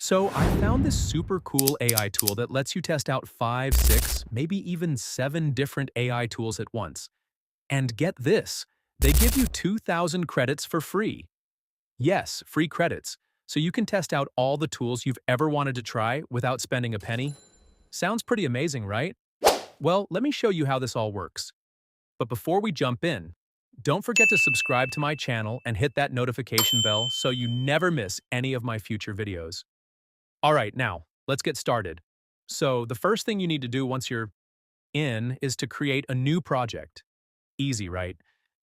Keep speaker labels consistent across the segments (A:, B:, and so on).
A: So I found this super cool AI tool that lets you test out 5, 6, maybe even 7 different AI tools at once. And get this, they give you 2,000 credits for free. Yes, free credits. So you can test out all the tools you've ever wanted to try without spending a penny. Sounds pretty amazing, right? Well, let me show you how this all works. But before we jump in, don't forget to subscribe to my channel and hit that notification bell so you never miss any of my future videos. All right, now, let's get started. So the first thing you need to do once you're in is to create a new project. Easy, right?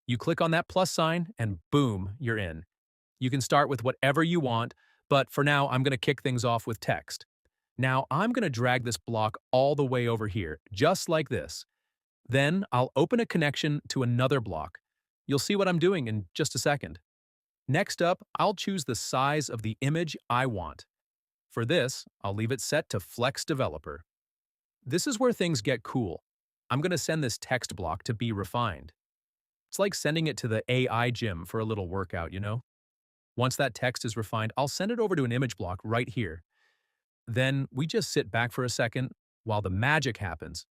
A: You click on that plus sign and boom, you're in. You can start with whatever you want, but for now, I'm going to kick things off with text. Now, I'm going to drag this block all the way over here, just like this. Then I'll open a connection to another block. You'll see what I'm doing in just a second. Next up, I'll choose the size of the image I want. For this, I'll leave it set to Flex Developer. This is where things get cool. I'm going to send this text block to be refined. It's like sending it to the AI gym for a little workout, you know? Once that text is refined, I'll send it over to an image block right here. Then we just sit back for a second while the magic happens.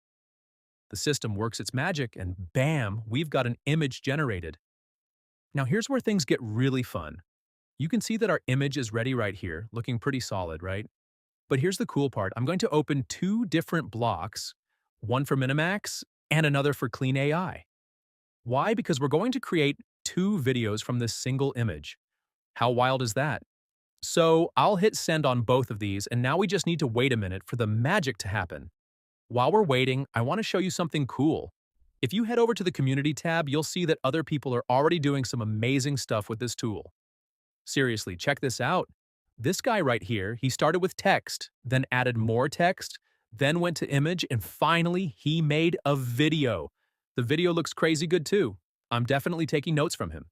A: The system works its magic and bam, we've got an image generated. Now here's where things get really fun. You can see that our image is ready right here, looking pretty solid, right? But here's the cool part. I'm going to open 2 different blocks, one for Minimax and another for CleanAI. Why? Because we're going to create 2 videos from this single image. How wild is that? So I'll hit send on both of these, and now we just need to wait a minute for the magic to happen. While we're waiting, I want to show you something cool. If you head over to the Community tab, you'll see that other people are already doing some amazing stuff with this tool. Seriously, check this out. This guy right here, he started with text, then added more text, then went to image, and finally, he made a video. The video looks crazy good too. I'm definitely taking notes from him.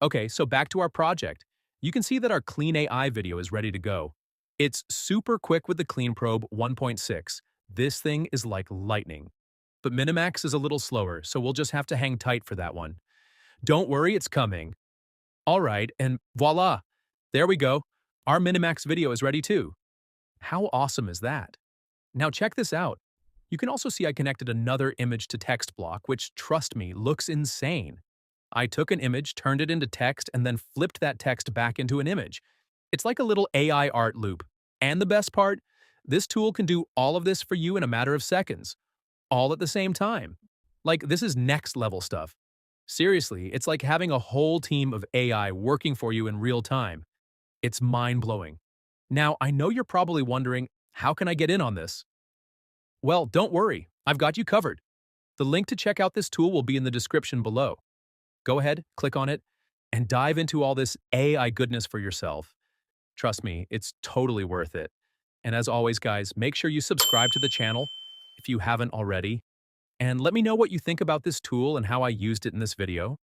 A: Okay, so back to our project. You can see that our Clean AI video is ready to go. It's super quick with the Clean Probe 1.6. This thing is like lightning. But Minimax is a little slower, so we'll just have to hang tight for that one. Don't worry, it's coming. All right, and voila! There we go. Our Minimax video is ready too. How awesome is that? Now check this out. You can also see I connected another image to text block, which, trust me, looks insane. I took an image, turned it into text, and then flipped that text back into an image. It's like a little AI art loop. And the best part? This tool can do all of this for you in a matter of seconds. All at the same time. Like, this is next level stuff. Seriously, it's like having a whole team of AI working for you in real time. It's mind-blowing. Now, I know you're probably wondering, how can I get in on this? Well, don't worry, I've got you covered. The link to check out this tool will be in the description below. Go ahead, click on it, and dive into all this AI goodness for yourself. Trust me, it's totally worth it. And as always, guys, make sure you subscribe to the channel if you haven't already. And let me know what you think about this tool and how I used it in this video.